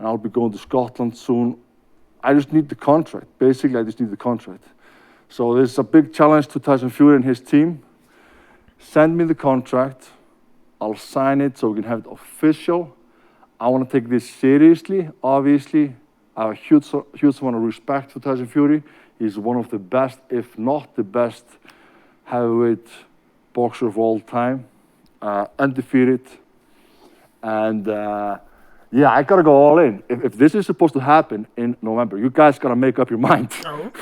and I'll be going to Scotland soon. I just need the contract. Basically, I just need the contract. So this is a big challenge to Tyson Fury and his team. Send me the contract. I'll sign it so we can have it official. I want to take this seriously, obviously. I have a huge amount of respect for Tyson Fury. He's one of the best, if not the best, heavyweight boxer of all time. Undefeated. And yeah, I gotta go all in. If this is supposed to happen in November, you guys gotta make up your mind. Oh.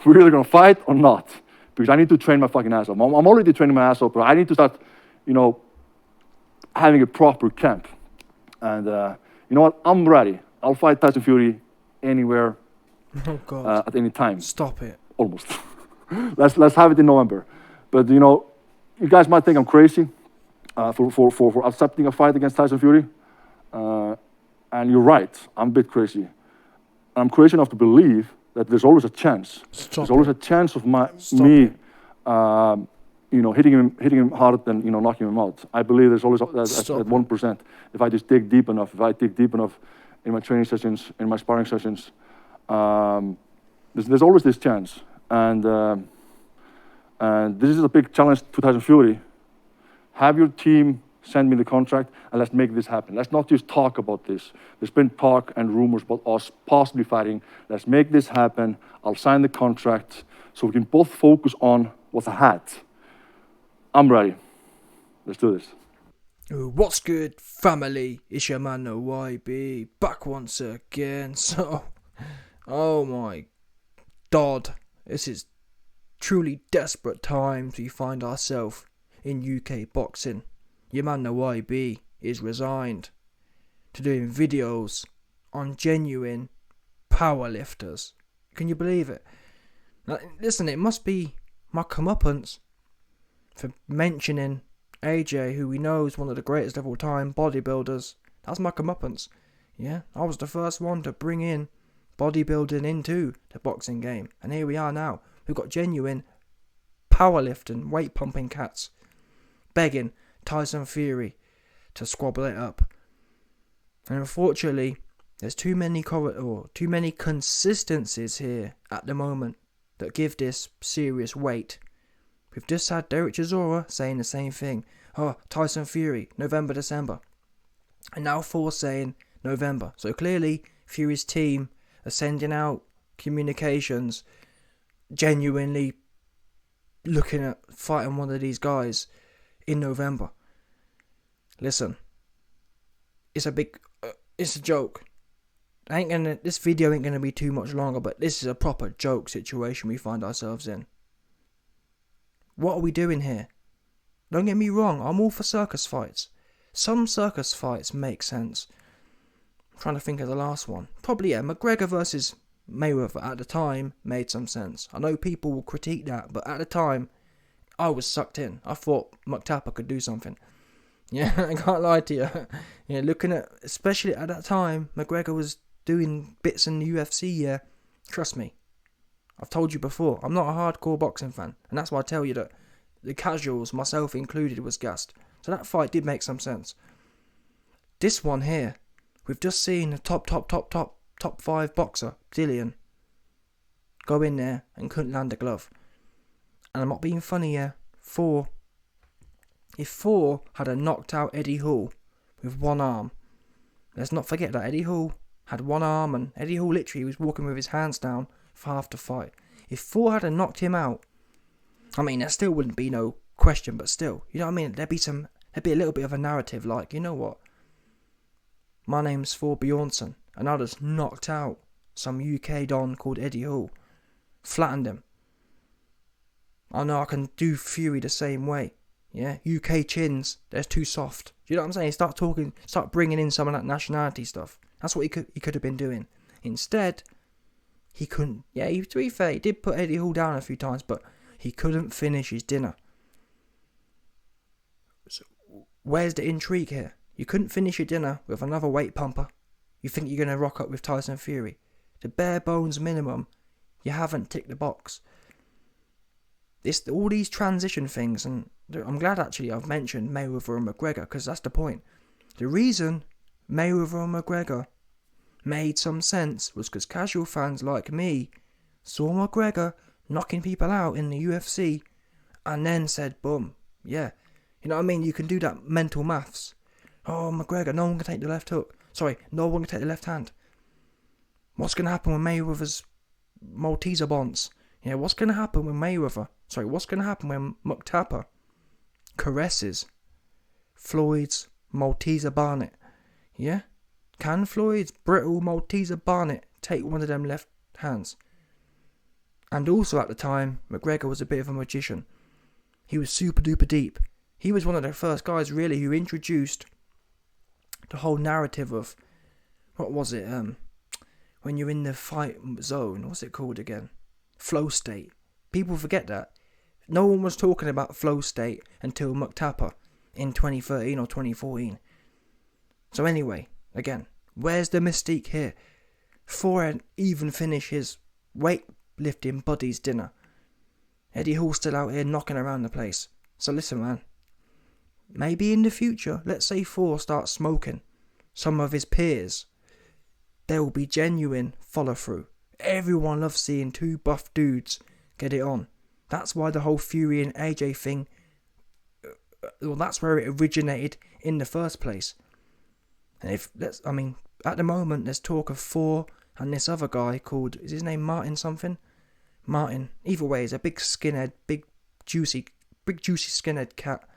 We're either gonna fight or not. Because I need to train my fucking ass off. I'm already training my ass off, but I need to start, having a proper camp. And you know what? I'm ready. I'll fight Tyson Fury anywhere, Oh God. at any time. Stop it. Almost. let's have it in November. But you guys might think I'm crazy for accepting a fight against Tyson Fury. And you're right. I'm a bit crazy. I'm crazy enough to believe that there's always a chance. There's always a chance of me hitting him harder than knocking him out. I believe there's always at 1%. If I just dig deep enough, in my training sessions, in my sparring sessions, there's always this chance. And this is a big challenge to Tyson Fury. Have your team send me the contract and let's make this happen. Let's not just talk about this. There's been talk and rumors about us possibly fighting. Let's make this happen. I'll sign the contract so we can both focus on what's ahead. I'm ready. Let's do this. What's good, family? It's your man, the YB, back once again. So, oh my God, this is truly desperate times we find ourselves in UK boxing. Your man, the YB, is resigned to doing videos on genuine powerlifters. Can you believe it? Now, listen, it must be my comeuppance for mentioning AJ, who we know is one of the greatest of all time bodybuilders. That's my comeuppance. Yeah, I was the first one to bring in bodybuilding into the boxing game. And here we are now. We've got genuine powerlifting, weight pumping cats begging Tyson Fury to squabble it up. And unfortunately, there's too many consistencies here at the moment that give this serious weight. We've just had Derek Chisora saying the same thing. Oh, Tyson Fury, November, December. And now Thor saying November. So clearly, Fury's team are sending out communications, genuinely looking at fighting one of these guys in November. Listen, it's a joke. This video ain't gonna be too much longer, but this is a proper joke situation we find ourselves in. What are we doing here? Don't get me wrong, I'm all for circus fights. Some circus fights make sense. I'm trying to think of the last one. Probably, yeah, McGregor versus Mayweather at the time made some sense. I know people will critique that, but at the time, I was sucked in. I thought McTapper could do something. Yeah, I can't lie to you. Yeah, looking at, especially at that time, McGregor was doing bits in the UFC, yeah. Trust me. I've told you before, I'm not a hardcore boxing fan. And that's why I tell you that the casuals, myself included, was gassed. So that fight did make some sense. This one here, we've just seen the top 5 boxer, Dillian, go in there and couldn't land a glove. And I'm not being funny here. If Thor had a knocked out Eddie Hall with one arm, let's not forget that Eddie Hall had one arm and Eddie Hall literally was walking with his hands down for half the fight. If Thor had knocked him out, I mean, there still wouldn't be no question, but still, you know what I mean? There'd be a little bit of a narrative like, you know what? My name's Thor Bjornsson, and I just knocked out some UK don called Eddie Hall. Flattened him. I know I can do Fury the same way. Yeah, UK chins, they're too soft. Do you know what I'm saying? Start bringing in some of that nationality stuff. That's what he could have been doing. Instead, he couldn't. Yeah, to be fair, he did put Eddie Hall down a few times, but he couldn't finish his dinner. So, where's the intrigue here? You couldn't finish your dinner with another weight pumper. You think you're going to rock up with Tyson Fury. The bare bones minimum, you haven't ticked the box. All these transition things, and I'm glad actually I've mentioned Mayweather and McGregor, because that's the point. The reason Mayweather and McGregor made some sense was because casual fans like me saw McGregor knocking people out in the UFC and then said, boom, yeah. You know what I mean? You can do that mental maths. Oh, McGregor, no one can take the left hook. Sorry, no one can take the left hand. What's going to happen when Mayweather's Malteser bonds? Yeah, what's going to happen when what's going to happen when Muktapa caresses Floyd's Malteser Barnet? Yeah? Can Floyd's brittle Malteser Barnet take one of them left hands? And also at the time, McGregor was a bit of a magician. He was super duper deep. He was one of the first guys really who introduced the whole narrative of, what was it, when you're in the fight zone, what's it called again? Flow state. People forget that. No one was talking about flow state until Muktapa in 2013 or 2014. So anyway, again, where's the mystique here? Thor hadn't even finished his weightlifting buddies dinner. Eddie Hall's still out here knocking around the place. So listen, man. Maybe in the future, let's say Thor starts smoking some of his peers, there will be genuine follow-through. Everyone loves seeing two buff dudes get it on. That's why the whole Fury and AJ thing, well, that's where it originated in the first place. And at the moment, there's talk of Thor and this other guy called, is his name Martin something? Martin. Either way, he's a big skinhead, big juicy skinhead cat.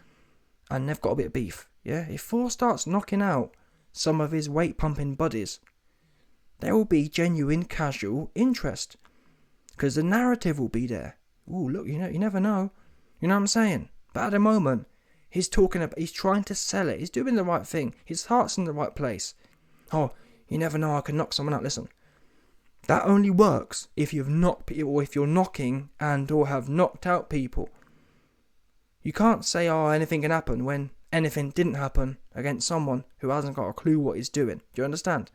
And they've got a bit of beef, yeah? If Thor starts knocking out some of his weight-pumping buddies, there will be genuine casual interest. Because the narrative will be there. Ooh, look, you never know. You know what I'm saying? But at the moment, he's trying to sell it. He's doing the right thing. His heart's in the right place. Oh, you never know, I can knock someone out. Listen, that only works if you're knocking and or have knocked out people. You can't say, oh, anything can happen when anything didn't happen against someone who hasn't got a clue what he's doing. Do you understand?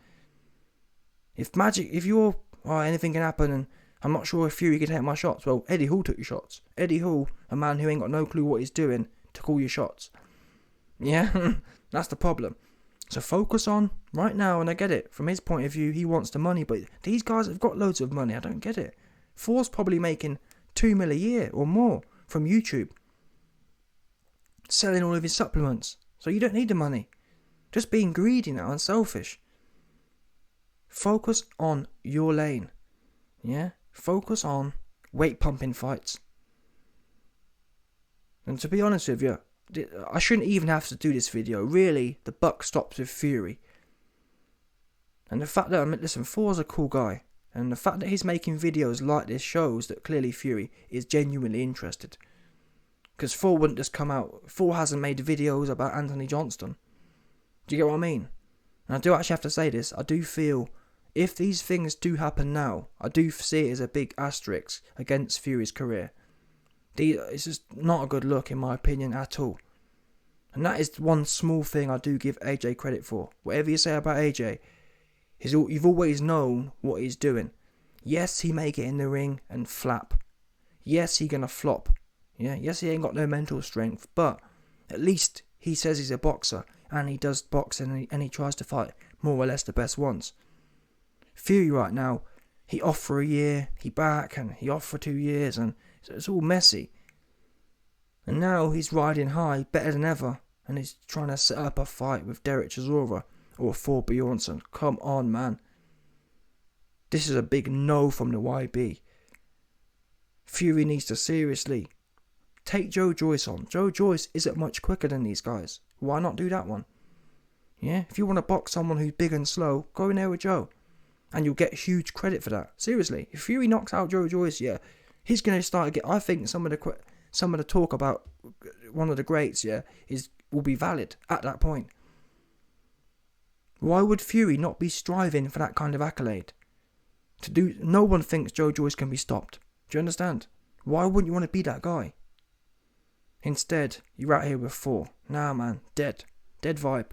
Anything can happen and I'm not sure if Fury can take my shots. Well, Eddie Hall took your shots. Eddie Hall, a man who ain't got no clue what he's doing, took all your shots. Yeah, that's the problem. So focus on right now, and I get it. From his point of view, he wants the money, but these guys have got loads of money. I don't get it. Thor's probably making $2 million a year or more from YouTube, selling all of his supplements. So you don't need the money. Just being greedy now and selfish. Focus on your lane. Yeah? Focus on weight pumping fights. And to be honest with you, I shouldn't even have to do this video. Really, the buck stops with Fury. And the fact that, listen, Thor's a cool guy. And the fact that he's making videos like this shows that clearly Fury is genuinely interested. Because Thor wouldn't just come out. Thor hasn't made videos about Anthony Johnston. Do you get what I mean? And I do actually have to say this. I do feel, if these things do happen now, I do see it as a big asterisk against Fury's career. It's just not a good look in my opinion at all. And that is one small thing I do give AJ credit for. Whatever you say about AJ, you've always known what he's doing. Yes, he may get in the ring and flap. Yes, he gonna flop. Yeah, yes, he ain't got no mental strength, but at least he says he's a boxer and he does boxing and he tries to fight more or less the best ones. Fury right now, he off for a year, he back, and he off for 2 years, and so it's all messy. And now he's riding high, better than ever, and he's trying to set up a fight with Derek Chisora or Thor Bjornsson. Come on, man. This is a big no from the YB. Fury needs to seriously take Joe Joyce on. Joe Joyce isn't much quicker than these guys. Why not do that one? Yeah, if you want to box someone who's big and slow, go in there with Joe. And you'll get huge credit for that. Seriously, if Fury knocks out Joe Joyce, yeah, he's going to start to get. I think some of the talk about one of the greats, yeah, will be valid at that point. Why would Fury not be striving for that kind of accolade? No one thinks Joe Joyce can be stopped. Do you understand? Why wouldn't you want to be that guy? Instead, you're out here with Thor. Nah, man, dead vibe.